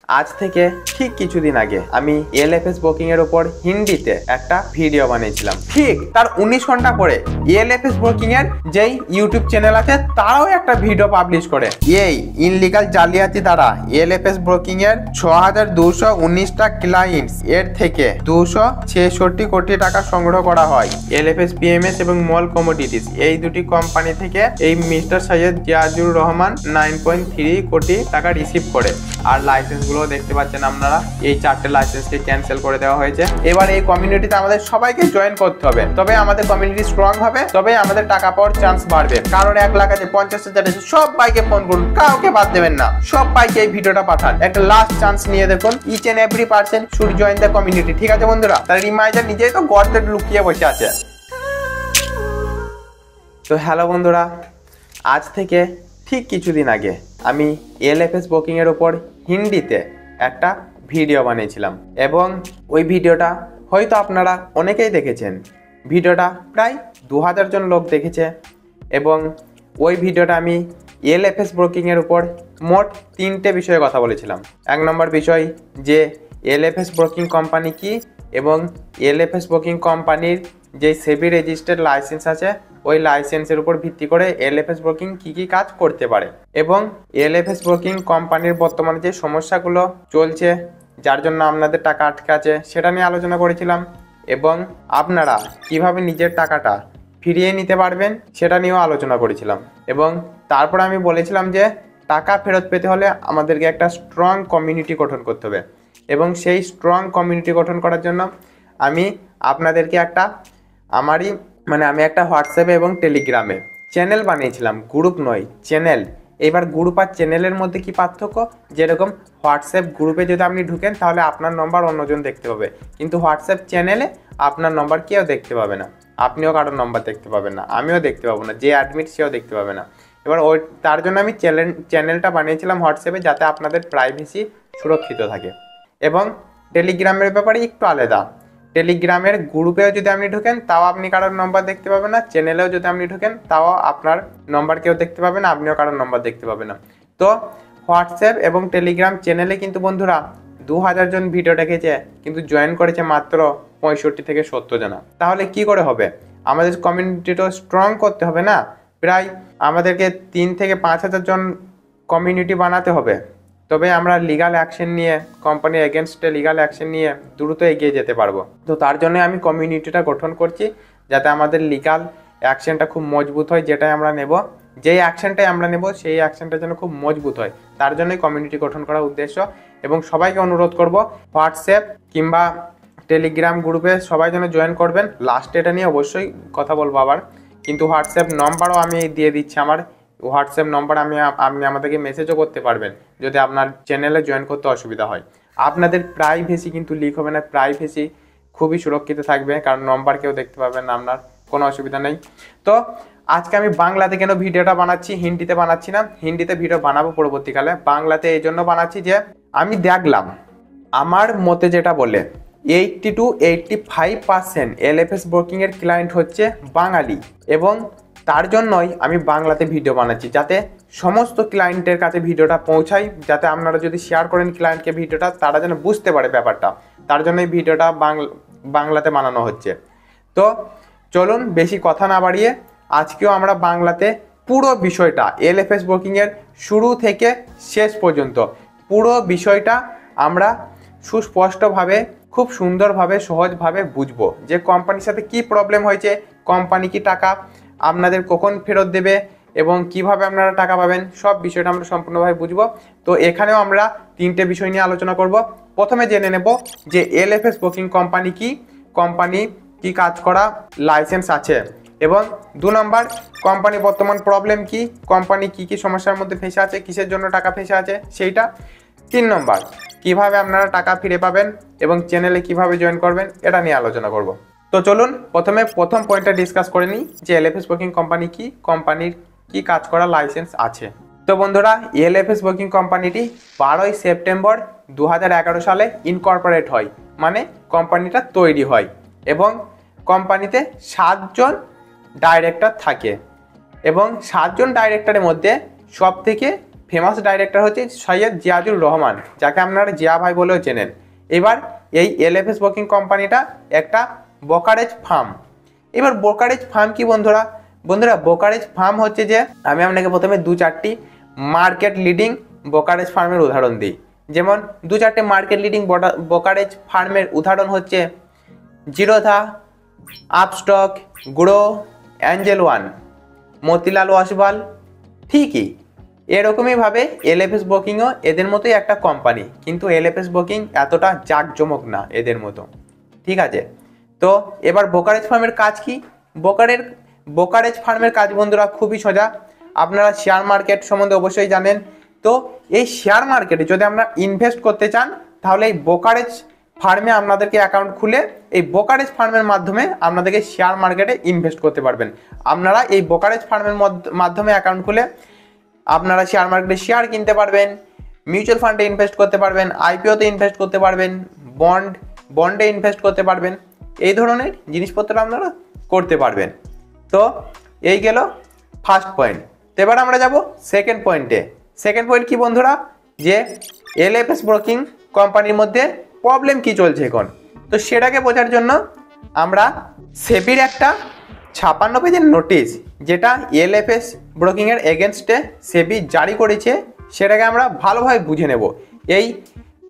আজ থেকে ঠিক কিছুদিন আগে আমি এলএফএস বুকিং এর উপর হিন্দিতে একটা ভিডিও বানিয়েছিলাম। ঠিক তার 19 ঘন্টা পরে এলএফএস বুকিং এর যেই ইউটিউব চ্যানেল আছে তারাও একটা ভিডিও পাবলিশ করে এই ইনলিগাল জালিয়াতি দ্বারা এলএফএস বুকিং এর 6219টা ক্লায়েন্টস এর থেকে 266 কোটি টাকা সংগ্রহ করা হয়। এলএফএস পিএমএস এবং মল কমোডিটিস এই দুটি কোম্পানি থেকে এই মিস্টার সৈয়দ জিয়াজুর রহমান 9.3 কোটি টাকা রিসিভ করে। আর লাইসেন্স গুলো দেখতে পাচ্ছেন আপনারা, এই 4টে লাইসেন্সকে ক্যান্সেল করে দেওয়া হয়েছে। এবার এই কমিউনিটিতে আমাদের সবাইকে জয়েন করতে হবে, তবে আমাদের কমিউনিটি স্ট্রং হবে, তবে আমাদের টাকা পাওয়ার চান্স বাড়বে। কারণ 1 লাখ আছে, 50,000 আছে, সব বাইকে ফোন করুন, কাউকে বাদ দেবেন না, সব বাইকে এই ভিডিওটা পাঠান। একটা লাস্ট চান্স নিয়ে দেখুন, each and every person should join the community. ঠিক আছে বন্ধুরা, তার রিমাইন্ডার নিজেই তো গর্তে লুকিয়ে বসে আছে। তো হ্যালো বন্ধুরা, আজ থেকে ঠিক কিছুদিন আগে আমি এলএফএস বুকিং এর উপর হিন্দিতে একটা ভিডিও বানিয়েছিলাম এবং ওই ভিডিওটা হয়তো আপনারা অনেকেই দেখেছেন। ভিডিওটা প্রায় 2000 জন লোক দেখেছে এবং ওই ভিডিওটা আমি এলএফএস বুকিং এর উপর মোট 3টে বিষয়ে কথা বলেছিলাম। 1 নম্বর বিষয় যে এলএফএস বুকিং কোম্পানি কি এবং এলএফএস বুকিং কোম্পানির যে সেবি রেজিস্টার্ড লাইসেন্স আছে ওই লাইসেন্সের উপর ভিত্তি করে এলএফএস বুকিং কি কাজ করতে পারে এবং এলএফএস বুকিং কোম্পানির বর্তমানে যে সমস্যাগুলো চলছে যার জন্য আপনাদের টাকা আটকে আছে সেটা নিয়ে আলোচনা করেছিলাম এবং আপনারা কিভাবে নিজের টাকাটা ফিরিয়ে নিতে পারবেন সেটা নিয়েও আলোচনা করেছিলাম। এবং তারপর আমি বলেছিলাম যে টাকা ফেরত পেতে হলে আমাদেরকে একটা স্ট্রং কমিউনিটি গঠন করতে হবে এবং সেই স্ট্রং কমিউনিটি গঠন করার জন্য আমি আপনাদেরকে আমি একটা হোয়াটসঅ্যাপে এবং টেলিগ্রামে চ্যানেল বানিয়েছিলাম, গ্রুপ নয় চ্যানেল। এবার গ্রুপ আর চ্যানেলের মধ্যে কি পার্থক্য? যেরকম হোয়াটসঅ্যাপ গ্রুপে যদি আপনি ঢুকেন তাহলে আপনার নম্বর অন্যজন দেখতে পাবে, কিন্তু হোয়াটসঅ্যাপ চ্যানেলে আপনার নম্বর কেউ দেখতে পাবে না, আপনিও কারোর নম্বর দেখতে পাবেন না, আমিও দেখতে পাবো না, যে অ্যাডমিট সেও দেখতে পাবে না। এবার তার জন্য আমি চ্যানেলটা বানিয়েছিলাম হোয়াটসঅ্যাপে, যাতে আপনাদের প্রাইভেসি সুরক্ষিত থাকে। এবং টেলিগ্রামের ব্যাপারে একটু আলাদা, টেলিগ্রামের গ্রুপেও যদি আপনি ঢোকেন তাও আপনি কারোর নম্বর দেখতে পাবেন না, চ্যানেলেও যদি আপনি ঢোকেন তাও আপনার নম্বর কেউ দেখতে পাবে না, আপনিও কারোর নম্বর দেখতে পাবেন না। তো হোয়াটসঅ্যাপ এবং টেলিগ্রাম চ্যানেলে কিন্তু বন্ধুরা 2000 জন ভিডিও দেখেছে, কিন্তু জয়েন করেছে মাত্র 65 থেকে 70 জনা। তাহলে কি করে হবে? আমাদের কমিউনিটিটা স্ট্রং করতে হবে না? প্রায় আমাদেরকে 3 থেকে 5000 জন কমিউনিটি বানাতে হবে, তবে আমরা লিগাল অ্যাকশন নিয়ে কোম্পানির এগেনস্টে লিগাল অ্যাকশন নিয়ে দ্রুত এগিয়ে যেতে পারবো। তো তার জন্য আমি কমিউনিটিটা গঠন করছি, যাতে আমাদের লিগাল অ্যাকশনটা খুব মজবুত হয়। যেটাই আমরা নেব, যেই অ্যাকশনটাই আমরা নেব সেই অ্যাকশনটা যেন খুব মজবুত হয়, তার জন্যই কমিউনিটি গঠন করার উদ্দেশ্য। এবং সবাইকে অনুরোধ করব হোয়াটসঅ্যাপ কিংবা টেলিগ্রাম গ্রুপে সবাই যেন জয়েন করবেন। লাস্টে এটা নিয়ে অবশ্যই কথা বলবো আবার, কিন্তু হোয়াটসঅ্যাপ নম্বরও আমি দিয়ে দিচ্ছি। আমার হোয়াটসঅ্যাপ নম্বর আপনি আমাদেরকে মেসেজও করতে পারবেন যদি আপনার চ্যানেলে জয়েন করতে অসুবিধা হয়। আপনাদের প্রাইভেসি কিন্তু লিক হবে না, প্রাইভেসি খুবই সুরক্ষিত থাকবে, কারণ নম্বর কেউ দেখতে পাবেন না, আপনার কোনো অসুবিধা নেই। তো আজকে আমি বাংলাতে কেন ভিডিওটা বানাচ্ছি, হিন্দিতে বানাচ্ছি না। হিন্দিতে ভিডিও বানাবো পরবর্তীকালে, বাংলাতে এই জন্য বানাচ্ছি যে আমি দেখলাম আমার মতে যেটা বলে 80 to 85% এলএফএস বুকিং এর ক্লায়েন্ট হচ্ছে বাঙালি এবং তার জন্যই আমি বাংলাতে ভিডিও বানাচ্ছি, যাতে সমস্ত ক্লায়েন্টের কাছে ভিডিওটা পৌঁছায়, যাতে আপনারা যদি শেয়ার করেন ক্লায়েন্টকে ভিডিওটা, তারা যেন বুঝতে পারে ব্যাপারটা। তার জন্য এই ভিডিওটা বাংলাতে বানানো হচ্ছে। তো চলুন বেশি কথা না বাড়িয়ে আজকেও আমরা বাংলাতে পুরো বিষয়টা এলএফএস বুকিং এর শুরু থেকে শেষ পর্যন্ত পুরো বিষয়টা আমরা সুস্পষ্টভাবে খুব সুন্দরভাবে সহজভাবে বুঝবো, যে কোম্পানির সাথে কি প্রবলেম হয়েছে, কোম্পানি কি টাকা আপনাদের কখন ফেরত দেবে এবং কিভাবে আপনারা টাকা পাবেন, সব বিষয়টা আমরা সম্পূর্ণভাবে বুঝবো। তো এখানেও আমরা 3টে বিষয় নিয়ে আলোচনা করব। প্রথমে জেনে নেব যে এলএফএস বুকিং কোম্পানি কি কাজ করা লাইসেন্স আছে, এবং 2 নম্বর কোম্পানি বর্তমান প্রবলেম কি, কোম্পানি কি সমস্যার মধ্যে ফেঁসে আছে, কিসের জন্য টাকা ফেঁসে আছে সেইটা। 3 নম্বর কিভাবে আপনারা টাকা ফিরে পাবেন এবং চ্যানেলে কিভাবে জয়েন করবেন, এটা নিয়ে আলোচনা করব। তো চলুন প্রথম পয়েন্টটা ডিসকাস করে নিই যে এলএফএস বুকিং কোম্পানি কি, কোম্পানির কি কাজ করা লাইসেন্স আছে। তো বন্ধুরা, এলএফএস বুকিং কোম্পানিটি 12 সেপ্টেম্বর 2011 সালে ইনকর্পোরেট হয়, মানে কোম্পানিটা তৈরি হয় এবং কোম্পানিতে 7 জন ডাইরেক্টর থাকে এবং 7 জন ডাইরেক্টরের মধ্যে সব থেকে ফেমাস ডাইরেক্টর হচ্ছে সৈয়দ জিয়াদুর রহমান, যাকে আপনারা জিয়া ভাই বলেও চেনেন। এবার এই এলএফএস ব্রোকিং কোম্পানিটা একটা ব্রোকারেজ ফার্ম। এবার ব্রোকারেজ ফার্ম কি বন্ধুরা? বন্ধুরা ব্রোকারেজ ফার্ম হচ্ছে যে, আমি আপনাকে প্রথমে 2-4টি মার্কেট লিডিং ব্রোকারেজ ফার্মের উদাহরণ দিই। যেমন 2-4টে মার্কেট লিডিং ব্রোকারেজ ফার্মের উদাহরণ হচ্ছে Zerodha, Upstox, Groww, Angel One, Motilal Oswal. ঠিকই এরকমইভাবে এলএফএস ব্রোকিংও এদের মতোই একটা কোম্পানি, কিন্তু এলএফএস ব্রোকিং এতটা জাঁকজমক না এদের মতো। ঠিক আছে, তো এবার ব্রোকারেজ ফার্মের কাজ কি? ব্রোকারেজ ফার্মের কাজ বন্ধুরা খুবই সোজা। আপনারা শেয়ার মার্কেট সম্বন্ধে অবশ্যই জানেন। তো এই শেয়ার মার্কেটে যদি আপনারা ইনভেস্ট করতে চান, তাহলে এই ব্রোকারেজ ফার্মে আপনাদেরকে অ্যাকাউন্ট খুলে এই ব্রোকারেজ ফার্মের মাধ্যমে আপনাদেরকে শেয়ার মার্কেটে ইনভেস্ট করতে পারবেন। আপনারা এই ব্রোকারেজ ফার্মের মাধ্যমে অ্যাকাউন্ট খুলে আপনারা শেয়ার মার্কেটে শেয়ার কিনতে পারবেন, মিউচুয়াল ফান্ডে ইনভেস্ট করতে পারবেন, আইপিওতে ইনভেস্ট করতে পারবেন, বন্ডে ইনভেস্ট করতে পারবেন। এই ধরনের জিনিসপত্র আপনারা করতে পারবেন। তো এই গেল ফার্স্ট পয়েন্ট। তো এবার আমরা যাব সেকেন্ড পয়েন্টে। সেকেন্ড পয়েন্ট কি বন্ধুরা? যে এলএফএস ব্রোকিং কোম্পানির মধ্যে প্রবলেম কি চলছে এখন। তো সেটাকে বোঝার জন্য আমরা সেবির একটা 56 পেজের নোটিশ, যেটা এলএফএস ব্রোকিংয়ের এগেনস্টে সেবি জারি করেছে, সেটাকে আমরা ভালোভাবে বুঝে নেব। এই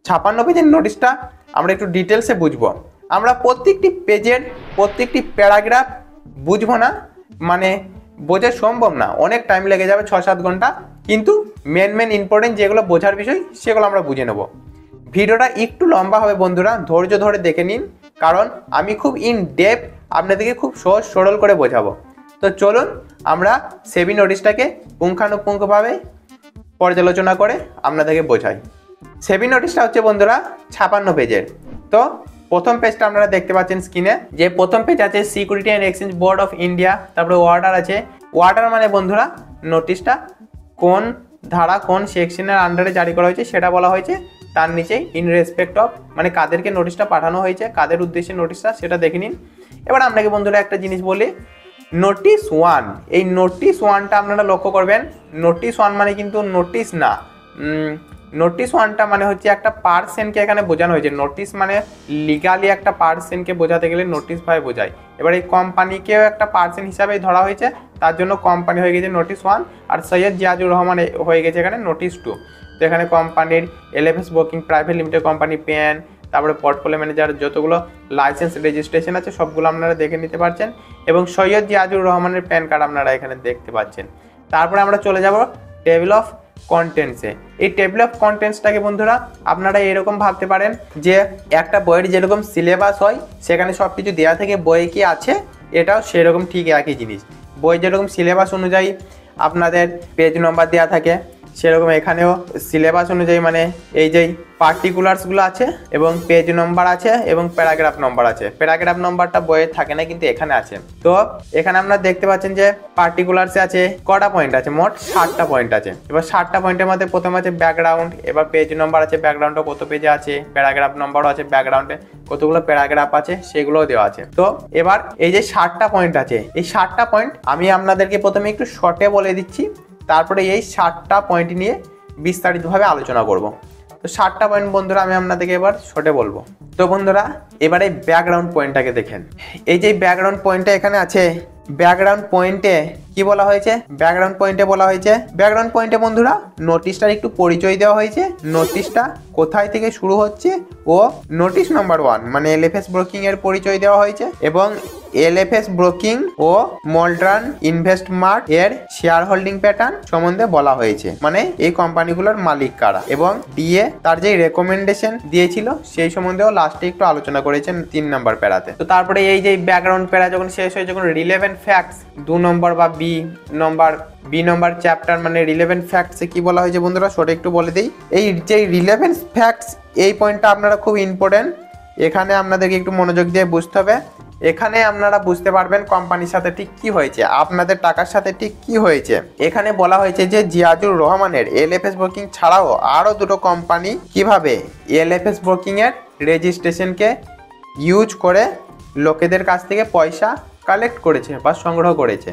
56 পেজের নোটিশটা আমরা একটু ডিটেলসে বুঝবো। আমরা প্রত্যেকটি পেজের প্রত্যেকটি প্যারাগ্রাফ বুঝবো না, মানে বোঝা সম্ভব না, অনেক টাইম লেগে যাবে, 6-7 ঘন্টা। কিন্তু মেন ইম্পর্টেন্ট যেগুলো বোঝার বিষয় সেগুলো আমরা বুঝে নেব। ভিডিওটা একটু লম্বা হবে বন্ধুরা, ধৈর্য ধরে দেখে নিন, কারণ আমি খুব ইন ডেপথ আপনাদেরকে খুব সহজ সরল করে বোঝাবো। তো চলুন আমরা সেবি নোটিশটাকে পুঙ্খানুপুঙ্খভাবে পর্যালোচনা করে আপনাদেরকে বোঝাই। সেবি নোটিশটা হচ্ছে বন্ধুরা 56 পেজের। তো প্রথম পেজটা আপনারা দেখতে পাচ্ছেন স্ক্রিনে, যে প্রথম পেজ আছে security and exchange board of India, তারপরে ওয়ার্ডার আছে। ওয়ার্ডার মানে বন্ধুরা নোটিশটা কোন ধারা কোন সেকশনের আন্ডারে জারি করা হয়েছে সেটা বলা হয়েছে। তার নিচে ইন রেসপেক্ট অফ, মানে কাদেরকে নোটিশটা পাঠানো হয়েছে, কাদের উদ্দেশ্যে নোটিশটা, সেটা দেখে নিন। এবার আপনাকে বন্ধুরা একটা জিনিস বলি, নোটিশ 1, এই নোটিশ 1টা আপনারা লক্ষ্য করবেন। নোটিশ 1 মানে কিন্তু নোটিশ না, নোটিশ 1টা মানে হচ্ছে একটা পার্সনকে এখানে বোঝানো হয়েছে। নোটিশ মানে লিগালি একটা পার্সনকে বোঝাতে গেলে নোটিশ ভাবে বোঝায়। এবার এই কোম্পানিকেও একটা পার্সন হিসাবেই ধরা হয়েছে, তার জন্য কোম্পানি হয়ে গেছে নোটিশ 1, আর সৈয়দ জিয়াদুর রহমান হয়ে গেছে এখানে নোটিশ 2। তো এখানে কোম্পানির LFS broking private limited company PAN, তারপরে পোর্টফোলিও ম্যানেজার, যতগুলো লাইসেন্স রেজিস্ট্রেশন আছে সবগুলো আপনারা দেখে নিতে পারছেন, এবং সৈয়দ জিয়াদুর রহমানের প্যান কার্ড আপনারা এখানে দেখতে পাচ্ছেন। তারপরে আমরা চলে যাব টেবিল অফ কন্টেন্টসে। এই টেবিল অফ কন্টেন্টসটাকে বন্ধুরা আপনারা এরকম ভাবতে পারেন যে একটা বইয়ের যেরকম সিলেবাস হয় সেখানে সব কিছু দেওয়া থেকে বইয়ে কি আছে, এটাও সেরকম ঠিক একই জিনিস। বই যেরকম সিলেবাস অনুযায়ী আপনাদের পেজ নম্বর দেওয়া থাকে, সেরকম এখানেও সিলেবাস অনুযায়ী, মানে এই যে পার্টিকুলার্সগুলো আছে এবং পেজ নম্বর আছে এবং প্যারাগ্রাফ নম্বর আছে। প্যারাগ্রাফ নম্বরটা বইয়ে থাকে না, কিন্তু এখানে আছে। তো এখানে আপনারা দেখতে পাচ্ছেন যে পার্টিকুলার্সে আছে কটা পয়েন্ট আছে, মোট 60টা পয়েন্ট আছে। এবার 60টা পয়েন্টের মধ্যে প্রথম আছে ব্যাকগ্রাউন্ড, এবার পেজ নম্বর আছে, ব্যাকগ্রাউন্ডটা কত পেজে আছে, প্যারাগ্রাফ নম্বরও আছে, ব্যাকগ্রাউন্ডে কতগুলো প্যারাগ্রাফ আছে সেগুলোও দেওয়া আছে। তো এবার এই যে 60টা পয়েন্ট আছে, এই 60টা পয়েন্ট আমি আপনাদেরকে প্রথমে একটু শর্টে বলে দিচ্ছি, তারপরে এই 60টা পয়েন্ট নিয়ে বিস্তারিতভাবে আলোচনা করব। তো 60টা পয়েন্ট বন্ধুরা আমি আপনাদেরকে এবার শর্টে বলবো। তো বন্ধুরা এবার এই ব্যাকগ্রাউন্ড পয়েন্টটাকে দেখেন। এই যে ব্যাকগ্রাউন্ড পয়েন্টটা এখানে আছে, ব্যাকগ্রাউন্ড পয়েন্টে কি বলা হয়েছে? ব্যাকগ্রাউন্ড পয়েন্টে বলা হয়েছে, ব্যাকগ্রাউন্ড পয়েন্টে বন্ধুরা নোটিশটার একটু পরিচয় দেওয়া হয়েছে, নোটিশটা কোথায় থেকে শুরু হচ্ছে ও নোটিশ নাম্বার 1 মানে এলএফএস ব্রোকিং এর পরিচয় দেওয়া হয়েছে, এবং এলএফএস ব্রোকিং ও মল্ট্রান ইনভেস্টমার্ট এর শেয়ার হোল্ডিং প্যাটার্ন সম্বন্ধে বলা হয়েছে, মানে এই কোম্পানিগুলোর মালিক কারা, এবং ডিএ তার যে রেকমেন্ডেশন দিয়েছিল সেই সম্বন্ধেও লাস্টে একটু আলোচনা করেছেন 3 নম্বর প্যারাতে। তো তারপরে এই যে ব্যাকগ্রাউন্ড প্যারা যখন শেষ হয়ে যখন রিলেভেন্ট ফ্যাক্টস 2 নম্বর বা বি নম্বর চ্যাপ্টার মানে রিলেভেন্ট ফ্যাক্টসে কি বলা হয়েছে বন্ধুরা সেটা একটু বলে দিই। এই যে রিলেভেন্ট ফ্যাক্টস, এই পয়েন্টটা আপনারা খুব ইম্পর্টেন্ট, এখানে আপনাদেরকে একটু মনোযোগ দিয়ে বুঝতে হবে। এখানে আপনারা বুঝতে পারবেন কোম্পানির সাথে ঠিক কি হয়েছে, আপনাদের টাকার সাথে ঠিক কি হয়েছে। এখানে বলা হয়েছে যে জিয়াদুর রহমানের এলএফএস ব্রোকিং ছাড়াও আরও 2টো কোম্পানি কিভাবে এলএফএস ব্রোকিং এর রেজিস্ট্রেশনকে ইউজ করে লোকেদের কাছ থেকে পয়সা কালেক্ট করেছে বা সংগ্রহ করেছে।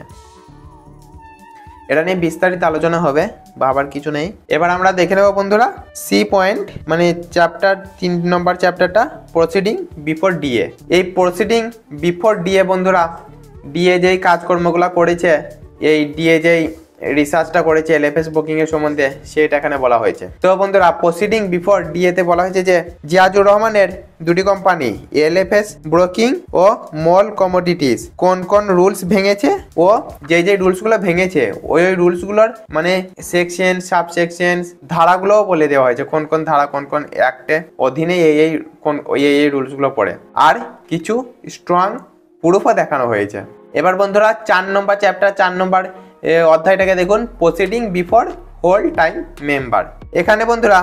এটা নিয়ে বিস্তারিত আলোচনা হবে, ভাবার কিছু নেই। এবার আমরা দেখে নেব বন্ধুরা সি পয়েন্ট, মানে চ্যাপ্টার 3 নম্বর চ্যাপ্টারটা, প্রসিডিং বিফোর ডিএ। এই প্রসিডিং বিফোর ডিএ বন্ধুরা, ডিএ যেই কাজকর্মগুলো করেছে, এই ডিএ যেই রিসার্চটা করেছে এলএফএস বুকিং এর সম্বন্ধে, সেটা এখানে বলা হয়েছে। তো বন্ধুরা প্রসিডিং বিফোর ডিএ তে বলা হয়েছে যে জিয়াজুর রহমানের দুটি কোম্পানি এলএফএস ব্রোকিং ও মল কমোডিটিস কোন কোন রুলস ভেঙেছে ও যে রুলসগুলো ভেঙেছে ওই রুলসগুলোর মানে সেকশন, সাবসেকশন, ধারাগুলোও বলে দেওয়া হয়েছে, কোন কোন ধারা কোন কোন অ্যাক্টে অধীনে এই রুলসগুলো পড়ে, আর কিছু স্ট্রং প্রুফও দেখানো হয়েছে। এবার বন্ধুরা 4 নম্বর চ্যাপ্টার 4 নম্বর অধ্যায়টাকে দেখুন, proceeding before whole time member. এখানে বন্ধুরা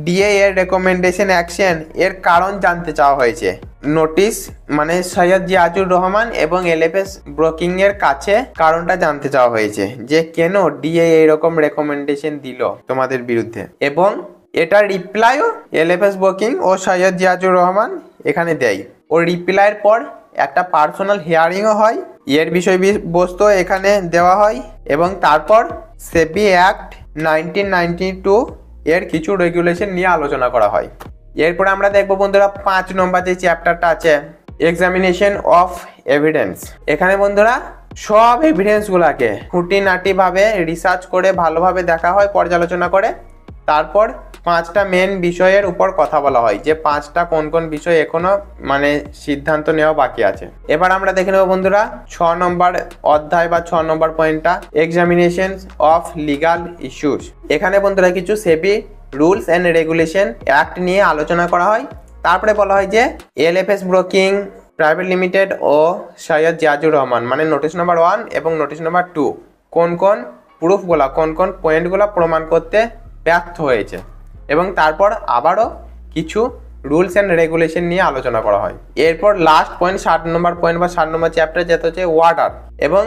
ডিএ এর রেকমেন্ডেশন অ্যাকশন এর কারণ জানতে চাওয়া হয়েছে। নোটিশ মানে সৈয়দ জিয়াজুর রহমান এবং এলএফএস ব্রোকিং এর কাছে কারণটা জানতে চাওয়া হয়েছে যে কেন ডিএ এইরকম রেকমেন্ডেশন দিল তোমাদের বিরুদ্ধে, এবং এটা রিপ্লাইও এলএফএস ব্রোকিং ও সৈয়দ জিয়াজুর রহমান এখানে দেয়। ও রিপ্লাইয়ের পর একটা পার্সোনাল হিয়ারিংও হয়, এর বিষয়বস্তু এখানে দেওয়া হয়, এবং তারপর সেবি অ্যাক্ট 1992 এর কিছু রেগুলেশন নিয়ে আলোচনা করা হয়। এরপরে আমরা দেখবো বন্ধুরা 5 নম্বর যে চ্যাপ্টারটা আছে, এক্সামিনেশন অফ এভিডেন্স। এখানে বন্ধুরা সব এভিডেন্সগুলোকে খুঁটিনাটি ভাবে রিসার্চ করে ভালোভাবে দেখা হয়, পর্যালোচনা করে, তারপর 5টা মেন বিষয়ের উপর কথা বলা হয় যে 5টা কোন কোন বিষয় এখনো মানে সিদ্ধান্ত নেওয়া বাকি আছে। এবার আমরা দেখে নেব বন্ধুরা 6 নম্বর অধ্যায় বা 6 নম্বর পয়েন্টটা, এক্সামিনেশন অফ লিগাল ইস্যুস। এখানে বন্ধুরা কিছু সেবি রুলস অ্যান্ড রেগুলেশন অ্যাক্ট নিয়ে আলোচনা করা হয়। তারপরে বলা হয় যে এলএফএস ব্রোকিং প্রাইভেট লিমিটেড ও সৈয়দ জিয়াজুর রহমান মানে নোটিশ নম্বর 1 এবং নোটিশ নম্বর 2 কোন কোন প্রুফগুলা কোন কোন পয়েন্টগুলো প্রমাণ করতে ব্যর্থ হয়েছে, এবং তারপর আবারও কিছু রুলস অ্যান্ড রেগুলেশন নিয়ে আলোচনা করা হয়। এরপর লাস্ট পয়েন্ট 7 নম্বর পয়েন্ট বা 7 নম্বর চ্যাপ্টার যেটা হচ্ছে ওয়ার্ডার, এবং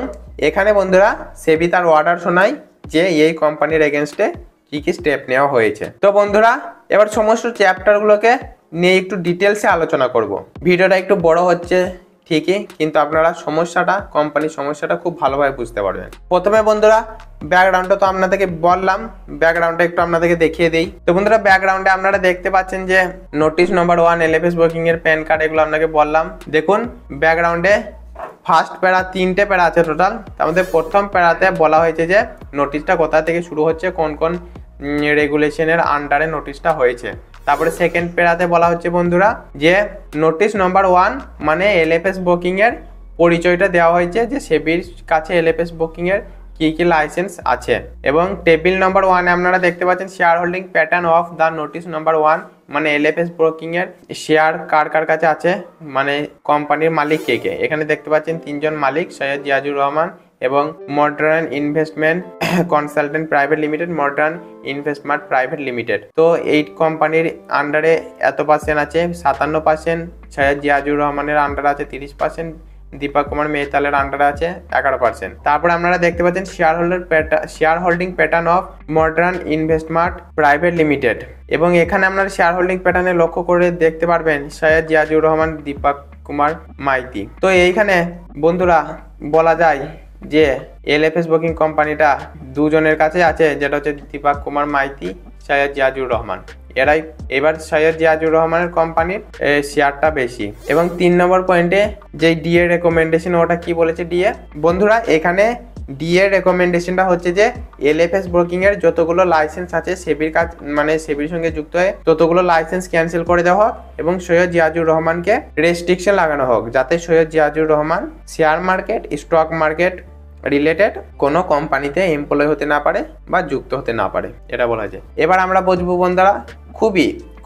এখানে বন্ধুরা সেবি তার ওয়ার্ডার শোনায় যে এই কোম্পানির এগেনস্টে কি কি স্টেপ নেওয়া হয়েছে। তো বন্ধুরা এবার সমস্ত চ্যাপ্টারগুলোকে নিয়ে একটু ডিটেলসে আলোচনা করব। ভিডিওটা একটু বড় হচ্ছে ঠিকই, কিন্তু আপনারা কোম্পানির সমস্যাটা খুব ভালোভাবে বুঝতে পারবেন। প্রথমে বন্ধুরা ব্যাকগ্রাউন্ডটা তো আপনাদেরকে বললাম, ব্যাকগ্রাউন্ডটা একটু আপনাদেরকে দেখিয়ে দিই। তো বন্ধুরা ব্যাকগ্রাউন্ডে আপনারা দেখতে পাচ্ছেন যে নোটিশ নম্বর 1 এলএফএস ব্রোকিং এর প্যান কার্ড, এগুলো আপনাকে বললাম। দেখুন ব্যাকগ্রাউন্ডে ফার্স্ট প্যারা 3টে প্যারা আছে টোটাল। তার মধ্যে প্রথম প্যারাতে বলা হয়েছে যে নোটিশটা কোথা থেকে শুরু হচ্ছে, কোন কোন রেগুলেশনের আন্ডারে নোটিশটা হয়েছে। তারপরে সেকেন্ড প্যারাতে বলা হচ্ছে বন্ধুরা যে নোটিশ নম্বর 1 মানে এলএফএস ব্রোকিং এর পরিচয়টা দেওয়া হয়েছে যে সেবির কাছে এলএফএস ব্রোকিং এর কি কি লাইসেন্স আছে, এবং টেবিল নম্বর 1 আপনারা দেখতে পাচ্ছেন share holding pattern of the notice number 1 মানে এলএফএস ব্রোকিং এর শেয়ার কার কার কাছে আছে, মানে কোম্পানির মালিক কে কে। এখানে দেখতে পাচ্ছেন 3 জন মালিক, সৈয়দ জিয়াজুর রহমান এবং modern investment consultant private limited, modern investment private limited. তো এই কোম্পানির আন্ডারে এত পার্সেন্ট আছে 57%, সৈয়দ জিয়াজুর রহমানের আন্ডারে আছে 30%, দীপক কুমার মেহতালের আন্ডারে আছে 11%। তারপরে আপনারা দেখতে পাচ্ছেন share holding pattern of modern investment private limited, এবং এখানে আপনারা শেয়ার হোল্ডিং প্যাটার্নে লক্ষ্য করে দেখতে পারবেন সৈয়দ জিয়াজুর রহমান, দীপক কুমার মাইতি। তো এইখানে বন্ধুরা বলা যায় যে এলএফএস ব্রোকিং কোম্পানিটা দুজনের কাছে আছে, যেটা হচ্ছে দীপক কুমার মাইতি, সৈয়দ জিয়াজুর রহমান। এরাই এবার সৈয়দ জিয়াজুর রহমানের কোম্পানির শেয়ারটা বেশি। এবং 3 নম্বর পয়েন্টে যে ডিএ রেকমেন্ডেশন, ওটা কি বলেছে ডিএ বন্ধুরা, এখানে ডিএ রেকমেন্ডেশনটা হচ্ছে যে এলএফএস ব্রোকিং এর যতগুলো লাইসেন্স আছে সেবির কাজ মানে সেবির সঙ্গে যুক্ত হয়ে ততগুলো লাইসেন্স ক্যান্সেল করে দেওয়া হোক, এবং সৈয়দ জিয়াজুর রহমানকে রেস্ট্রিকশন লাগানো হোক যাতে Syed Ziaur Rahman share market, stock market related কোনো কোম্পানিতে এমপ্লয় হতে না পারে বা যুক্ত হতে না পারে, এটা বলা যায়। এবার আমরা বুঝবো বন্ধুরা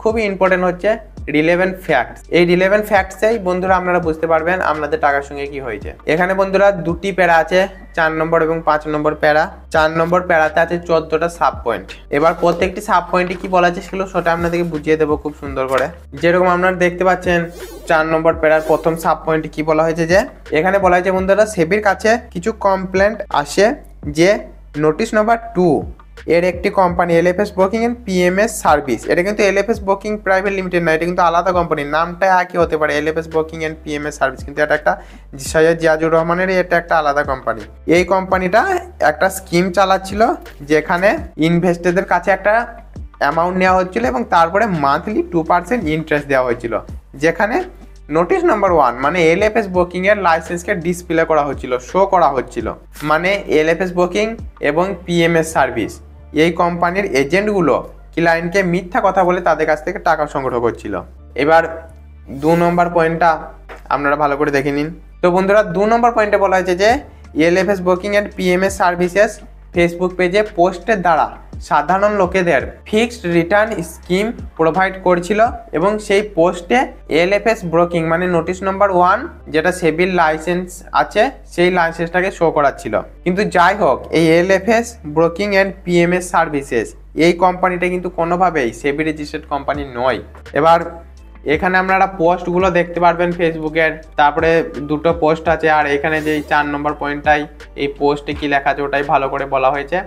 খুবই ইম্পর্টেন্ট হচ্ছে রিলেভেন্ট ফ্যাক্টস। এই রিলেভেন্ট ফ্যাক্টসেই বন্ধুরা আপনারা বুঝতে পারবেন আপনাদের টাকার সঙ্গে কি হয়েছে। এখানে বন্ধুরা 2টি প্যারা আছে, 4 নম্বর এবং 5 নম্বর প্যারা। 4 নম্বর প্যারাতে আছে 14টা সাব পয়েন্ট। এবার প্রত্যেকটি সাব পয়েন্টে কি বলা আছে সেগুলো সেটা আপনাদেরকে বুঝিয়ে দেবো খুব সুন্দর করে। যেরকম আপনারা দেখতে পাচ্ছেন 4 নম্বর প্যারার প্রথম সাব পয়েন্টে কি বলা হয়েছে যে এখানে বলা হয়েছে বন্ধুরা সেবির কাছে কিছু কমপ্লেন্ট আসে যে নোটিশ নম্বর 2 এর একটি company LFS broking and PMS service. এটা কিন্তু এলএফএস ব্রোকিং প্রাইভেট লিমিটেড না, এটা কিন্তু আলাদা কোম্পানি, নামটা একই হতে পারে এলএফএস ব্রোকিং এন্ড পিএমএস সার্ভিস, কিন্তু এটা একটা সৈয়দ জিয়াজুর রহমানের, এটা একটা আলাদা কোম্পানি। এই কোম্পানিটা একটা স্কিম চালাচ্ছিল যেখানে ইনভেস্টরদের কাছে একটা অ্যামাউন্ট নেওয়া হচ্ছিল এবং তারপরে মান্থলি 2% ইন্টারেস্ট দেওয়া হয়েছিল, যেখানে নোটিশ নাম্বার 1 মানে এলএফএস ব্রোকিং এর লাইসেন্সকে ডিসপ্লে করা হচ্ছিল, শো করা হচ্ছিল। মানে এলএফএস ব্রোকিং এবং পিএমএস সার্ভিস এই কোম্পানির এজেন্টগুলো ক্লায়েন্টকে মিথ্যা কথা বলে তাদের কাছ থেকে টাকা সংগ্রহ করছিল। এবার 2 নম্বর পয়েন্টটা আপনারা ভালো করে দেখে নিন। তো বন্ধুরা 2 নম্বর পয়েন্টে বলা হয়েছে যে LFS broking and PMS services Facebook পেজে পোস্টের দ্বারা সাধারণ লোকেদের ফিক্সড রিটার্ন স্কিম প্রোভাইড করছিল এবং সেই পোস্টে এলএফএস ব্রোকিং মানে নোটিশ নাম্বার 1 যেটা সেবির লাইসেন্স আছে সেই লাইসেন্সটাকে শো করাচ্ছিল। কিন্তু যাই হোক, এই এলএফএস ব্রোকিং অ্যান্ড পিএমএস সার্ভিসেস এই কোম্পানিটা কিন্তু কোনোভাবেই সেবি রেজিস্টার্ড কোম্পানি নয়। এবার এখানে আপনারা পোস্টগুলো দেখতে পারবেন ফেসবুকের, তারপরে 2টো পোস্ট আছে, আর এখানে যে 4 নম্বর পয়েন্টটাই এই পোস্টে কি লেখা আছে ওটাই ভালো করে বলা হয়েছে।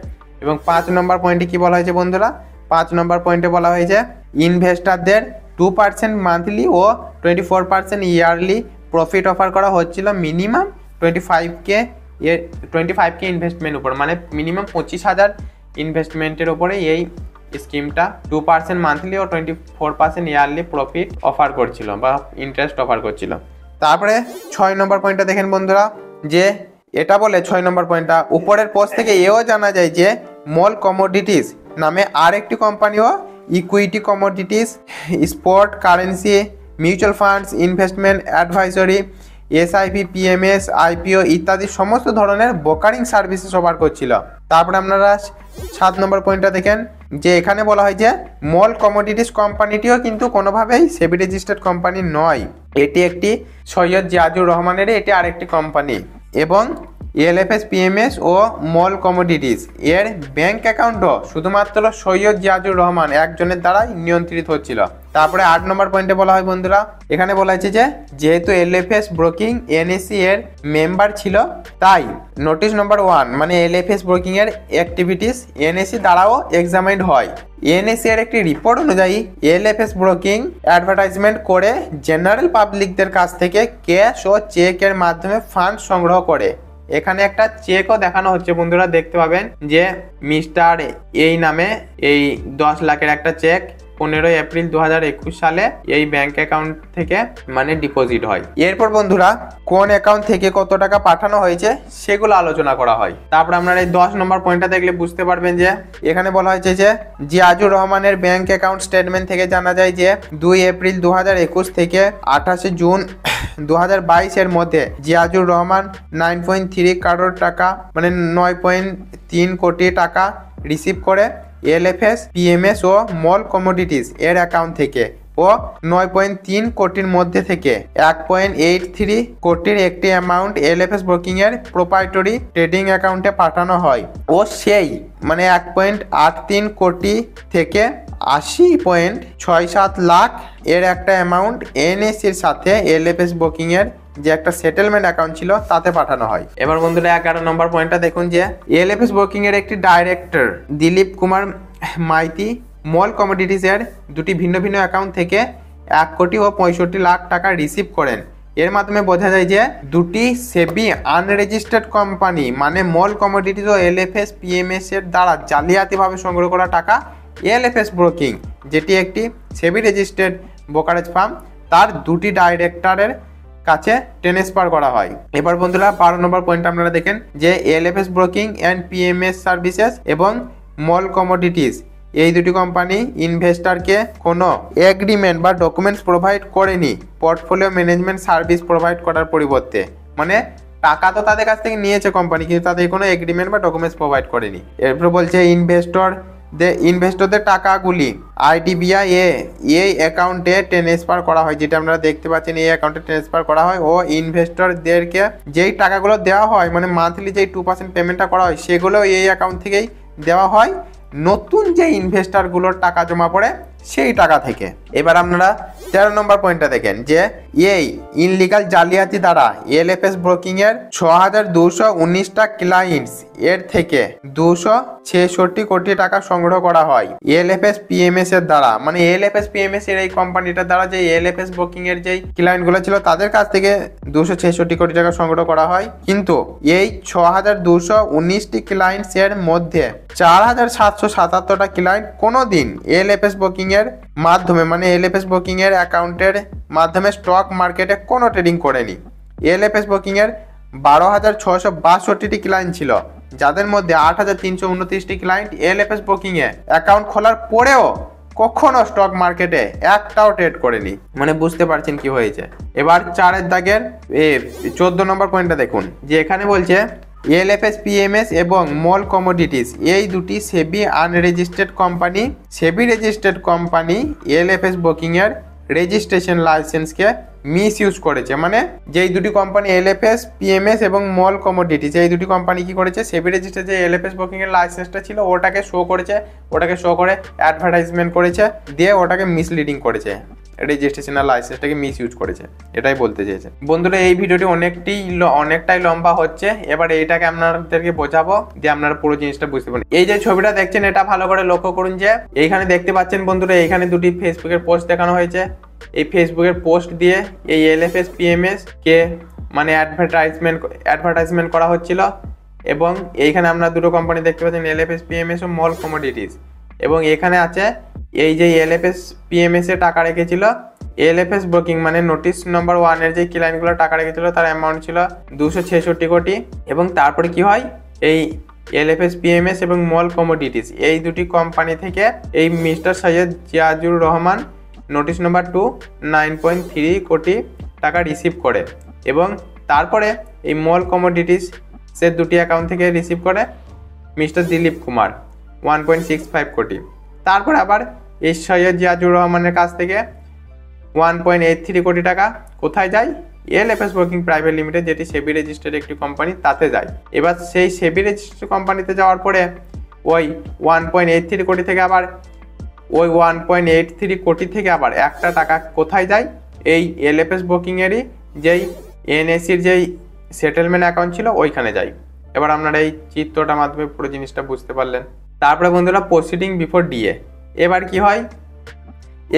এবং 5 নম্বর পয়েন্টে কি বলা হয়েছে বন্ধুরা, 5 নম্বর পয়েন্টে বলা হয়েছে ইনভেস্টরদের 2% মান্থলি ও 24% ইয়ারলি প্রফিট অফার করা হচ্ছিল মিনিমাম 25K ইনভেস্টমেন্ট উপর, মানে মিনিমাম 25,000 ইনভেস্টমেন্টের উপরে এই স্কিমটা 2% মান্থলি ও 24% ইয়ারলি প্রফিট অফার করছিল বা ইন্টারেস্ট অফার করছিল। তারপরে 6 নম্বর পয়েন্টটা দেখেন বন্ধুরা, যে এটা বলে 6 নম্বর পয়েন্টটা উপরের পোস্ট থেকে এও জানা যায় যে মল কমোডিটিস নামে আরেকটি কোম্পানিও equity commodities, spot currency, mutual funds, investment advisory, SIP, PMS, IPO ইত্যাদি সমস্ত ধরনের ব্রোকারিং সার্ভিসেস অফার করছিল। তারপরে আপনারা 7 নম্বর পয়েন্টটা দেখেন, যে এখানে বলা হয় যে মল কমোডিটিস কোম্পানিটিও কিন্তু কোনোভাবেই সেবি রেজিস্টার্ড কোম্পানি নয়, এটি একটি সৈয়দ জিয়াজুর রহমানের এটি আরেকটি কোম্পানি। এবং এলএফএস পিএমএস ও মল কমোডিটিস এর ব্যাংক অ্যাকাউন্টও শুধুমাত্র সৈয়দ জিয়াজুর রহমান একজনের দ্বারাই নিয়ন্ত্রিত হচ্ছিল। তারপরে 8 নম্বর পয়েন্টে বলা হয় বন্ধুরা, এখানে বলা হয়েছে যে যেহেতু এলএফএস ব্রোকিং এনএসি এর মেম্বার ছিল, তাই নোটিশ নাম্বার 1 মানে এলএফএস ব্রোকিং এর অ্যাক্টিভিটিস এনএসি দ্বারাও এক্সামাইন্ড হয়। এনএসি এর একটি রিপোর্ট অনুযায়ী এলএফএস ব্রোকিং অ্যাডভার্টাইজমেন্ট করে জেনারেল পাবলিকদের কাছ থেকে ক্যাশ ও চেকের মাধ্যমে ফান্ড সংগ্রহ করে। এখানে একটা চেকও দেখানো হচ্ছে বন্ধুরা, দেখতে পাবেন যে মিস্টার এই নামে এই 10 লাখের একটা চেক 15 এপ্রিল 2021 সালে এই ব্যাংক অ্যাকাউন্ট থেকে মানে ডিপোজিট হয়। এরপর বন্ধুরা কোন অ্যাকাউন্ট থেকে কত টাকা পাঠানো হয়েছে সেগুলো আলোচনা করা হয়। তারপর আপনারা এই 10 নম্বর পয়েন্টটা দেখলে বুঝতে পারবেন যে এখানে বলা হয়েছে যে জিয়াজুর রহমানের ব্যাংক অ্যাকাউন্ট স্টেটমেন্ট থেকে জানা যায় যে 2 এপ্রিল 2021 থেকে 28 জুন 2022 এর মধ্যে জিয়াজুর রহমান 9.3 কারোর টাকা মানে 9.3 কোটি টাকা রিসিভ করে এলএফএস পিএমএস ও মল কমোডিটিস এর অ্যাকাউন্ট থেকে ও 9.3 কোটির মধ্যে থেকে 1.83 কোটির একটি অ্যামাউন্ট এলএফএস ব্রোকিং এর প্রোপ্রাইটরি ট্রেডিং অ্যাকাউন্টে পাঠানো হয় ও সেই মানে 1.83 কোটি থেকে 80.67 লাখ এর একটা অ্যামাউন্ট এনএসির সাথে এলএফএস ব্রোকিং এর যে একটা সেটেলমেন্ট অ্যাকাউন্ট ছিল তাতে পাঠানো হয়। এবার বন্ধুরা 11 নম্বর পয়েন্টটা দেখুন, যে এলএফএস ব্রোকিং এর একটি ডাইরেক্টর দিলীপ কুমার মাইতি মল কমোডিটিস এর 2টি ভিন্ন ভিন্ন অ্যাকাউন্ট থেকে 1 কোটি ও 65 লাখ টাকা রিসিভ করেন। এর মাধ্যমে বোঝা যায় যে 2টি সেবি আনরেজিস্টার্ড কোম্পানি মানে মল কমোডিটিস ও এলএফএস পিএমএস এর দ্বারা জালিয়াতিভাবে সংগ্রহ করা টাকা এলএফএস ব্রোকিং যেটি একটি সেবি রেজিস্টার্ড ব্রোকারেজ ফার্ম তার 2টি ডাইরেক্টরের কাছে ট্রান্সফার করা হয়। এবার বন্ধুরা 12 নম্বর পয়েন্ট আপনারা দেখেন, যে LFS broking and PMS services এবং মল কমোডিটিস এই 2টি কোম্পানি ইনভেস্টরকে কোনো এগ্রিমেন্ট বা ডকুমেন্টস প্রোভাইড করেনি পোর্টফোলিও ম্যানেজমেন্ট সার্ভিস প্রোভাইড করার পরিবর্তে। মানে টাকা তো তাদের কাছ থেকে নিয়েছে কোম্পানি, কিন্তু তাদের কোনো এগ্রিমেন্ট বা ডকুমেন্টস প্রোভাইড করেনি। এরপর বলছে ইনভেস্টরদের টাকাগুলি আইডিবিআই এই অ্যাকাউন্টে ট্রান্সফার করা হয়, যেটা আপনারা দেখতে পাচ্ছেন এই অ্যাকাউন্টে ট্রান্সফার করা হয় ও ইনভেস্টরদেরকে যেই টাকাগুলো দেওয়া হয় মানে মান্থলি যেই 2% পেমেন্টটা করা হয় সেগুলো এই অ্যাকাউন্ট থেকেই দেওয়া হয়। নতুন যে ইনভেস্টরগুলোর টাকা জমা পড়ে সেই টাকা থেকে। এবার আপনারা 13 নম্বর পয়েন্টটা দেখেন যে এই ইনলিগাল জালিয়াতি দ্বারা এলএফএস ব্রোকিং এর 6219টা ক্লায়েন্টস এর থেকে 266 কোটি টাকা সংগ্রহ করা হয় এলএফএস পিএমএস এর দ্বারা। মানে এলএফএস পিএমএস এর এই কোম্পানিটার দ্বারা যে এলএফএস ব্রোকিং এর যেই ক্লায়েন্ট গুলো ছিল তাদের কাছ থেকে 266 কোটি টাকা সংগ্রহ করা হয়। কিন্তু এই 6219টি ক্লায়েন্টস এর মধ্যে 4777টা ক্লায়েন্ট কোনোদিন এলএফএস ব্রোকিং এর মাধ্যমে মানে এলএফএস ব্রোকিং এর অ্যাকাউন্টের মাধ্যমে স্টক মার্কেটে কোনো ট্রেডিং করেনি। এলএফএস ব্রোকিং এর 12,662টি ক্লায়েন্ট ছিল, যাদের মধ্যে 8,329টি ক্লায়েন্ট এলএফএস ব্রোকিং এ অ্যাকাউন্ট খোলার পরেও কখনো স্টক মার্কেটে একটাও ট্রেড করেনি। মানে বুঝতে পারছেন কি হয়েছে। এবার 4 দাগের 14 নম্বর পয়েন্টটা দেখুন যে এখানে বলছে এলএফএস পিএমএস এবং মল কমোডিটিস এই দুটি সেবি আনরেজিস্টার্ড কোম্পানি। সেবি রেজিস্টার্ড কোম্পানি এলএফএস ব্রোকিং এর রেজিস্ট্রেশন লাইসেন্সকে মিস ইউজ করেছে। মানে যেই দুটি কোম্পানি এলএফএস পিএমএস এবং মল কমোডিটিস এই দুটি কোম্পানি কি করেছে, সেবি রেজিস্টার যে এলএফএস ব্রোকিং এর লাইসেন্সটা ছিল ওটাকে শো করেছে, ওটাকে শো করে অ্যাডভার্টাইজমেন্ট করেছে, দিয়ে ওটাকে মিসলিডিং করেছে, রেজিস্ট্রেশনাল লাইসেন্সটাকে মিস ইউজ করেছে, এটাই বলতে চেয়েছে। বন্ধুরা এই ভিডিওটি অনেকটাই লম্বা হচ্ছে, এবার এইটাকে আপনাদেরকে বোঝাবো যে আপনারা পুরো জিনিসটা বুঝতে পারেন। এই যে ছবিটা দেখছেন এটা ভালো করে লক্ষ্য করুন যে এইখানে দেখতে পাচ্ছেন বন্ধুরা, এইখানে দুটি ফেসবুকের পোস্ট দেখানো হয়েছে। এই ফেসবুকের পোস্ট দিয়ে এই এলএফএস পিএমএস কে মানে অ্যাডভার্টাইজমেন্ট করা হচ্ছিল, এবং এইখানে আমরা দুটো কোম্পানি দেখতে পাচ্ছেন এলএফএস পিএমএস ও মল কমোডিটিস। এবং এখানে আছে এই যে এলএফএস পিএমএস এ টাকা রেখেছিল এলএফএস ব্রোকিং মানে নোটিশ নম্বর 1 এর যে ক্লায়েন্টগুলো টাকা রেখেছিল তার অ্যামাউন্ট ছিল 266 কোটি। এবং তারপরে কি হয়, এই এলএফএস পিএমএস এবং মল কমোডিটিস এই দুটি কোম্পানি থেকে এই mister Syed Ziaur Rahman notice number 2 9.3 কোটি টাকা রিসিভ করে, এবং তারপরে এই মল কমোডিটিস সে দুটি অ্যাকাউন্ট থেকে রিসিভ করে মিস্টার দিলীপ কুমার 1.65 কোটি। তারপর আবার এই সৈয়দ জিয়াজুর রহমানের কাছ থেকে 1.83 কোটি টাকা কোথায় যায়, এলএফএস ব্রোকিং প্রাইভেট লিমিটেড যেটি সেবি রেজিস্টার্ড একটি কোম্পানি তাতে যায়। এবার সেই সেবি রেজিস্টার্ড কোম্পানিতে যাওয়ার পরে ওই 1.83 কোটি থেকে আবার ওই 1.83 কোটি থেকে আবার একটা টাকা কোথায় যায়, এই এলএফএস ব্রোকিং এরই যেই এনএসির যেই সেটেলমেন্ট অ্যাকাউন্ট ছিল ওইখানে যায়। এবার আপনারা এই চিত্রটার মাধ্যমে পুরো জিনিসটা বুঝতে পারলেন। তারপরে বন্ধুরা প্রসিডিং বিফোর ডিএ। এবার কি হয়,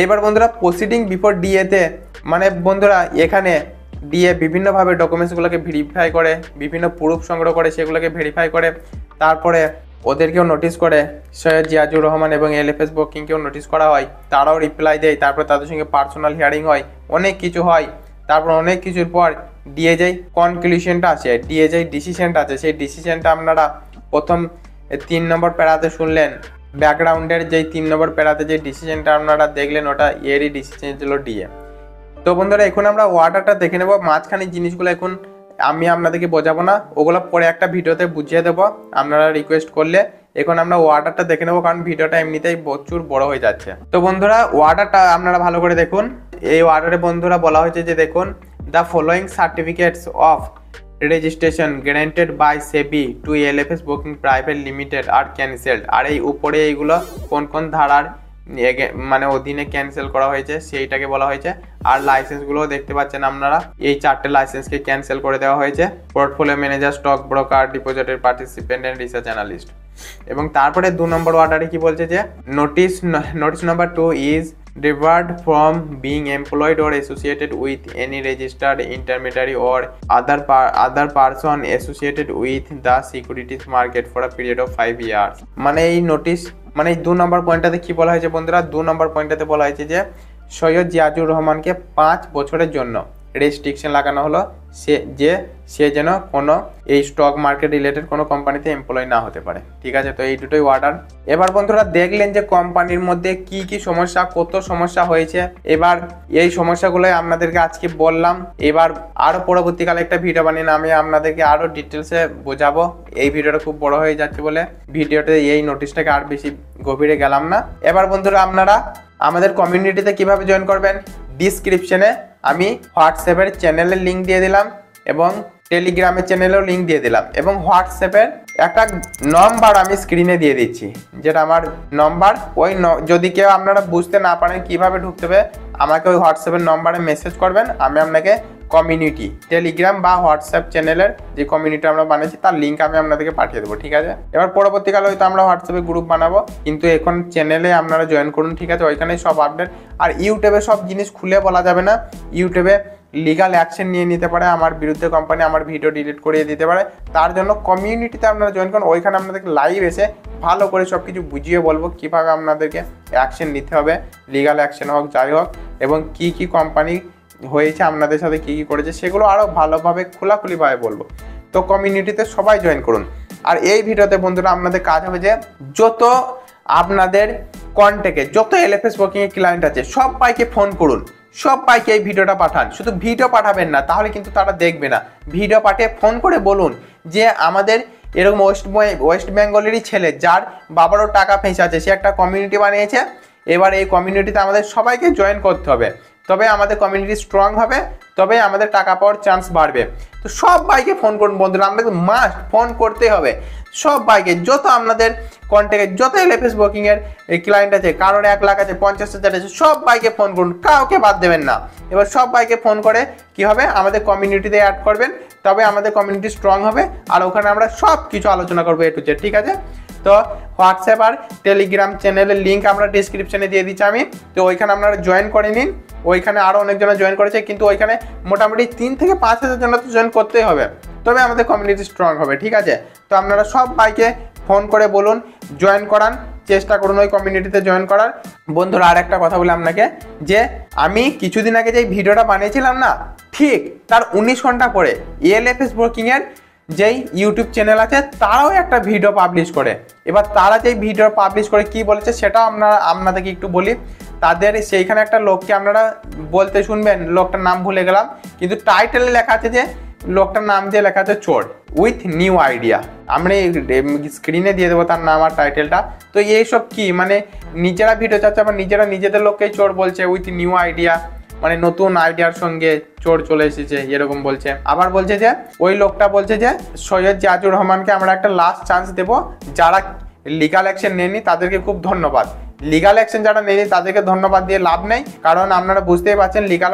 এবার বন্ধুরা প্রসিডিং বিফোর ডিএতে মানে বন্ধুরা এখানে ডিএ বিভিন্নভাবে ডকুমেন্টসগুলোকে ভেরিফাই করে, বিভিন্ন প্রুফ সংগ্রহ করে, সেগুলোকে ভেরিফাই করে, তারপরে ওদেরকেও নোটিশ করে, সৈয়দ জিয়াজুর রহমান এবং এলএফএস ব্রোকিংকেও নোটিশ করা হয়, তারাও রিপ্লাই দেয়, তারপর তাদের সঙ্গে পার্সোনাল হিয়ারিং হয়, অনেক কিছু হয়। তারপর অনেক কিছুর পর ডিএ যাই কনক্লুশনটা আছে, ডিএ যাই ডিসিশনটা আছে, সেই ডিসিশনটা আপনারা প্রথম 3 নম্বর প্যারাতে শুনলেন। ব্যাকগ্রাউন্ডের যেই 3 নম্বর প্যারাতে যে ডিসিশনটা আপনারা দেখলেন ওটা এরই ডিসিশন ছিল ডিএ। তো বন্ধুরা এখন আমরা ওয়ার্ডারটা দেখে নেব, মাঝখানে জিনিসগুলো এখন আমি আপনাদেরকে বোঝাবো না, ওগুলো পরে একটা ভিডিওতে বুঝিয়ে দেবো আপনারা রিকোয়েস্ট করলে। এখন আমরা ওয়ার্ডারটা দেখে নেবো কারণ ভিডিওটা এমনিতেই প্রচুর বড় হয়ে যাচ্ছে। তো বন্ধুরা ওয়ার্ডারটা আপনারা ভালো করে দেখুন। এই ওয়ার্ডারে বন্ধুরা বলা হয়েছে যে দেখুন, the following certificates of registration guaranteed by SEBI to LFS broking private limited are cancelled. আর এই উপরে এইগুলো কোন কোন ধারার মানে অধীনে ক্যান্সেল করা হয়েছে সেইটাকে বলা হয়েছে। আর লাইসেন্সগুলোও দেখতে পাচ্ছেন আপনারা, এই 4টে লাইসেন্সকে ক্যান্সেল করে দেওয়া হয়েছে, portfolio manager, stock broker, depository participant and research analyst. এবং তারপরে 2 নম্বর অর্ডারে কি বলছে যে notice number 2 is debarred from being employed or associated with any registered intermediary or other person associated with the securities market for a period of 5 years। মানে এই notice মানে 2 নম্বর পয়েন্টটাতে কি বলা হয়েছে বন্ধুরা, 2 নম্বর পয়েন্টটাতে বলা হয়েছে যে সৈয়দ জিয়াজুর রহমানকে 5 বছরের জন্য রেস্ট্রিকশন লাগানো হলো, সে যেন কোনো এই স্টক মার্কেট রিলেটেড কোনো কোম্পানিতে এমপ্লয় না হতে পারে। ঠিক আছে, তো এই দুটোই অর্ডার। এবার বন্ধুরা দেখলেন যে কোম্পানির মধ্যে কি কি সমস্যা, কত সমস্যা হয়েছে। এবার এই সমস্যাগুলোই আপনাদেরকে আজকে বললাম। এবার আরো পরবর্তীকালে একটা ভিডিও বানিয়ে আমি আপনাদেরকে আরো ডিটেলসে বোঝাবো। এই ভিডিওটা খুব বড় হয়ে যাচ্ছে বলে ভিডিওতে এই নোটিশটাকে আর বেশি গভীরে গেলাম না। এবার বন্ধুরা আপনারা আমাদের কমিউনিটিতে কিভাবে জয়েন করবেন, ডিসক্রিপশনে আমি হোয়াটসঅ্যাপের চ্যানেলের লিঙ্ক দিয়ে দিলাম এবং টেলিগ্রামের চ্যানেলেও লিঙ্ক দিয়ে দিলাম এবং হোয়াটসঅ্যাপের একটা নম্বর আমি স্ক্রিনে দিয়ে দিচ্ছি, যেটা আমার নম্বর। ওই যদি কেউ আপনারা বুঝতে না পারেন কিভাবে ঢুকতে হবে, আমাকে ওই হোয়াটসঅ্যাপের নম্বরে মেসেজ করবেন, আমি আপনাকে কমিউনিটি টেলিগ্রাম বা হোয়াটসঅ্যাপ চ্যানেলের যে কমিউনিটি আমরা বানিয়েছি তার লিঙ্ক আমি আপনাদেরকে পাঠিয়ে দেবো, ঠিক আছে। এবার পরবর্তীকালে হয়তো আমরা হোয়াটসঅ্যাপে গ্রুপ বানাবো, কিন্তু এখন চ্যানেলে আপনারা জয়েন করুন, ঠিক আছে। ওইখানে সব আপডেট। আর ইউটিউবে সব জিনিস খুলে বলা যাবে না, ইউটিউবে লিগাল অ্যাকশন নিয়ে নিতে পারে আমার বিরুদ্ধে কোম্পানি, আমার ভিডিও ডিলিট করিয়ে দিতে পারে। তার জন্য কমিউনিটিতে আপনারা জয়েন করুন, ওইখানে আপনাদেরকে লাইভ এসে ভালো করে সব কিছু বুঝিয়ে বলবো কীভাবে আপনাদেরকে অ্যাকশন নিতে হবে, লিগাল অ্যাকশন হোক যাই হোক, এবং কি কি কোম্পানি হয়েছে আপনাদের সাথে কী কী করেছে সেগুলো আরও ভালোভাবে খোলাখুলিভাবে বলবো। তো কমিউনিটিতে সবাই জয়েন করুন। আর এই ভিডিওতে বন্ধুরা আপনাদের কাজ হবে যে যত আপনাদের কন্ট্যাক্টে যত এলএফএস ওয়ার্কিংয়ের ক্লায়েন্ট আছে সবাইকে ফোন করুন, সবাইকে এই ভিডিওটা পাঠান। শুধু ভিডিও পাঠাবেন না, তাহলে কিন্তু তারা দেখবে না। ভিডিও পাঠিয়ে ফোন করে বলুন যে আমাদের এরকম ওয়েস্ট বেঙ্গলেরই ছেলে যার বাবারও টাকা ফেঁসে আছে, সে একটা কমিউনিটি বানিয়েছে। এবার এই কমিউনিটিতে আমাদের সবাইকে জয়েন করতে হবে, তবে আমাদের কমিউনিটি স্ট্রং হবে, তবে আমাদের টাকা পাওয়ার চান্স বাড়বে। তো সবাইকে ফোন করুন বন্ধুরা, আমাদের মাস্ট ফোন করতে হবে সবাইকে। যত আপনাদের কন্ট্যাক্টে যত এলএফএস বুকিংয়ের ক্লায়েন্ট আছে, কারোর 1 লাখ আছে, 50,000 আছে, সবাইকে ফোন করুন, কাউকে বাদ দেবেন না। এবার সবাইকে ফোন করে কি হবে, আমাদের কমিউনিটিতে অ্যাড করবেন, তবে আমাদের কমিউনিটি স্ট্রং হবে। আর ওখানে আমরা সব কিছু আলোচনা করবো A to Z, ঠিক আছে। তো হোয়াটসঅ্যাপ আর টেলিগ্রাম চ্যানেলের লিঙ্ক আমরা ডিসক্রিপশনে দিয়ে দিচ্ছি আমি, তো ওইখানে আপনারা জয়েন করে নিন। ওইখানে আরও অনেকজনে জয়েন করেছে, কিন্তু ওইখানে মোটামুটি 3 থেকে 5,000 জন তো জয়েন করতেই হবে, তবে আমাদের কমিউনিটি স্ট্রং হবে, ঠিক আছে। তো আপনারা সব বাইকে ফোন করে বলুন, জয়েন করান, চেষ্টা করুন ওই কমিউনিটিতে জয়েন করার। বন্ধুরা আর একটা কথা বলি আপনাকে, যে আমি কিছুদিন আগে যে ভিডিওটা বানিয়েছিলাম না, ঠিক তার 19 ঘন্টা পরে এলএফএস ব্রোকিংয়ের যেই ইউটিউব চ্যানেল আছে তারাও একটা ভিডিও পাবলিশ করে। এবার তারা যেই ভিডিও পাবলিশ করে কি বলেছে সেটাও আপনাদেরকে একটু বলি। তাদের সেইখানে একটা লোককে আপনারা বলতে শুনবেন, লোকটার নাম ভুলে গেলাম, কিন্তু টাইটেলে লেখা আছে যে লোকটার নাম দিয়ে লেখা আছে চোর উইথ নিউ আইডিয়া। আমরা স্ক্রিনে দিয়ে দেবো তার নাম আর টাইটেলটা। তো এইসব কি মানে নিজেরা ভিডিও চাচ্ছে, আবার নিজেরা নিজেদের লোককেই চোর বলছে উইথ নিউ আইডিয়া, মানে নতুন আইডিয়ার সঙ্গে চোর চলে এসেছে এরকম বলছে। আবার বলছে যে ওই লোকটা বলছে যে সৈয়দ জিয়াজুর রহমানকে আমরা একটা লাস্ট চান্স দেব, যারা লিগাল অ্যাকশন নেয়নি তাদেরকে খুব ধন্যবাদ। লিগাল অ্যাকশন যারা নেয়নি তাদেরকে ধন্যবাদ দিয়ে লাভ নেই, কারণ আপনারা বুঝতেই পারছেন লিগাল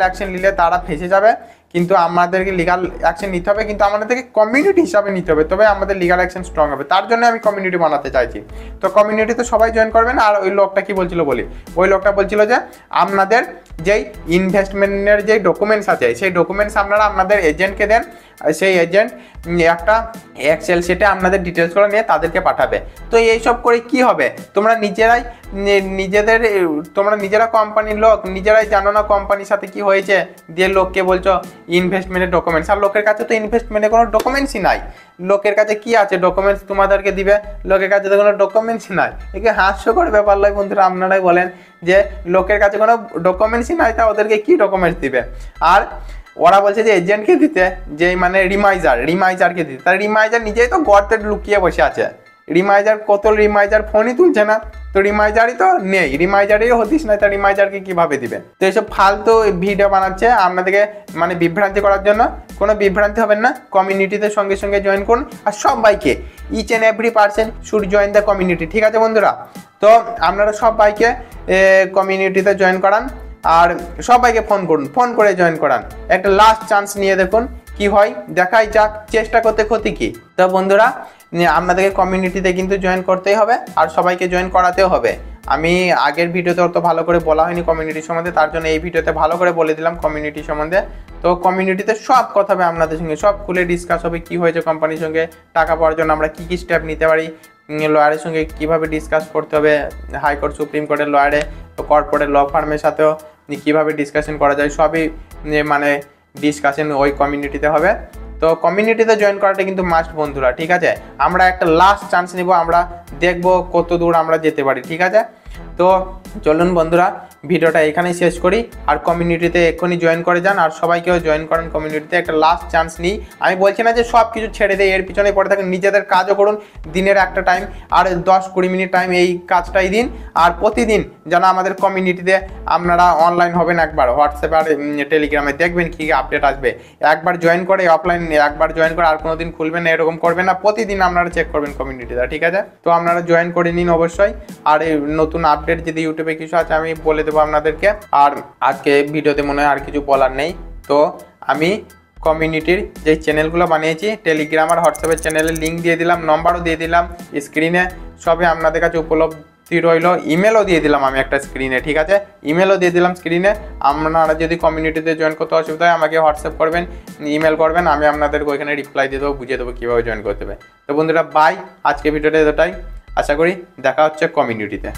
অ্যাকশন নিলে তারা ফেঁসে যাবে। কিন্তু আমাদেরকে লিগাল অ্যাকশন নিতে হবে, কিন্তু আমাদেরকে কমিউনিটি হিসাবে নিতে হবে, তবে আমাদের লিগাল অ্যাকশন স্ট্রং হবে। তার জন্য আমি কমিউনিটি বানাতে চাইছি। তো কমিউনিটিতে সবাই জয়েন করবেন। আর ওই লোকটা কি বলছিল বলি, ওই লোকটা বলছিল যে আপনাদের যেই ইনভেস্টমেন্টের যে ডকুমেন্টস আছে সেই ডকুমেন্টস আপনারা আপনাদের এজেন্টকে দেন, সেই এজেন্ট একটা এক্সেল শিটে আপনাদের ডিটেলসগুলো নিয়ে তাদেরকে পাঠাবে। তো এইসব করে কি হবে, তোমরা নিজেরা কোম্পানির লোক, নিজেরাই জানো না কোম্পানির সাথে কি হয়েছে, দিয়ে লোককে বলছো ইনভেস্টমেন্টের ডকুমেন্টস। আর লোকের কাছে তো ইনভেস্টমেন্টের কোনো ডকুমেন্টসই নাই। লোকের কাছে কি আছে ডকুমেন্টস তোমাদেরকে দিবে, লোকের কাছে তো কোনো ডকুমেন্টসই নাই। একে হাস্যকর ব্যাপার লয় বন্ধুরা, আপনারাই বলেন যে লোকের কাছে কোনো ডকুমেন্টসই নাই, তা ওদেরকে কি ডকুমেন্টস দিবে। আর ওরা বলছে যে এজেন্টকে দিতে, যে মানে রিমাইজারকে দিতে। তার রিমাইজার নিজেই তো গর্তে লুকিয়ে বসে আছে। রিমাইজার ফোনই তুলছে না, তো রিমাইজারই তো নেই, রিমাইজারই হতিস না, তা রিমাইজারকে কিভাবে দিবে। তো এইসব ফালতু ভিডিও বানাচ্ছে আপনাদেরকে মানে বিভ্রান্তি করার জন্য। কোনো বিভ্রান্তি হবেন না, কমিউনিটিতে সঙ্গে সঙ্গে জয়েন করুন। আর সবাইকে each and every person should join the community, ঠিক আছে বন্ধুরা। তো আপনারা সবাইকে কমিউনিটিতে জয়েন করান আর সবাইকে ফোন করে জয়েন করান। একটা লাস্ট চান্স নিয়ে দেখুন কি হয়, দেখাই যাক, চেষ্টা করতে ক্ষতি কি। তো বন্ধুরা আপনাদেরকে কমিউনিটিতে কিন্তু জয়েন করতেই হবে আর সবাইকে জয়েন করাতেও হবে। আমি আগের ভিডিওতে অত ভালো করে বলা হয়নি কমিউনিটি সম্বন্ধে, তার জন্য এই ভিডিওতে ভালো করে বলে দিলাম কমিউনিটি সম্বন্ধে। তো কমিউনিটিতে সব কথা হবে আপনাদের সঙ্গে, সব খুলে ডিসকাস হবে কি হয়েছে কোম্পানির সঙ্গে, টাকা পাওয়ার জন্য আমরা কি স্টেপ নিতে পারি, লয়ারের সঙ্গে কিভাবে ডিসকাস করতে হবে, হাইকোর্ট সুপ্রিম কোর্টের লয়ারে, কর্পোরেট ল ফার্মের সাথেও কিভাবে ডিসকাশন করা যায়, সবই মানে ডিসকাশন ওই কমিউনিটিতে হবে। তো কমিউনিটিতে জয়েন করাটা কিন্তু মাস্ট বন্ধুরা, ঠিক আছে। আমরা একটা লাস্ট চান্স নিব, আমরা দেখব কত দূর আমরা যেতে পারি, ঠিক আছে। তো চলুন বন্ধুরা ভিডিওটা এখানেই শেষ করি। আর কমিউনিটিতে এক্ষুনি জয়েন করে যান, আর সবাইকেও জয়েন করেন কমিউনিটিতে। একটা লাস্ট চান্স নিই, আমি বলছি না যে সব কিছু ছেড়ে দেয় এর পিছনে পড়ে থাকেন, নিজেদের কাজও করুন। দিনের একটা টাইম আর 10-20 মিনিট টাইম এই কাজটাই দিন। আর প্রতিদিন যেন আমাদের কমিউনিটিতে আপনারা অনলাইন হবেন একবার, হোয়াটসঅ্যাপ আর টেলিগ্রামে দেখবেন কী আপডেট আসবে। একবার জয়েন করে অফলাইন, একবার জয়েন করে আর কোনো দিন খুলবেন না, এরকম করবেন না। প্রতিদিন আপনারা চেক করবেন কমিউনিটিতে, ঠিক আছে? তো আপনারা জয়েন করে নিন অবশ্যই। আর এই নতুন আপডেট যদি ইউটিউবে কিছু আছে আমি বলে দেবো আপনাদেরকে। আর আজকে ভিডিওতে মনে হয় আর কিছু বলার নেই। তো আমি কমিউনিটির যে চ্যানেলগুলো বানিয়েছি, টেলিগ্রাম আর হোয়াটসঅ্যাপের চ্যানেলের লিঙ্ক দিয়ে দিলাম, নম্বরও দিয়ে দিলাম স্ক্রিনে, সবই আপনাদের কাছে উপলব্ধি রইল। ইমেলও দিয়ে দিলাম আমি একটা স্ক্রিনে, ঠিক আছে? ইমেলও দিয়ে দিলাম স্ক্রিনে। আপনারা যদি কমিউনিটিতে জয়েন করতে অসুবিধা হয় আমাকে হোয়াটসঅ্যাপ করবেন, ইমেল করবেন, আমি আপনাদেরকে ওইখানে রিপ্লাই দিয়ে দেবো, বুঝিয়ে দেবো কীভাবে জয়েন করতে হবে। তো বন্ধুরা বাই, আজকে ভিডিওটা এতটাই। আশা করি দেখা হচ্ছে কমিউনিটিতে।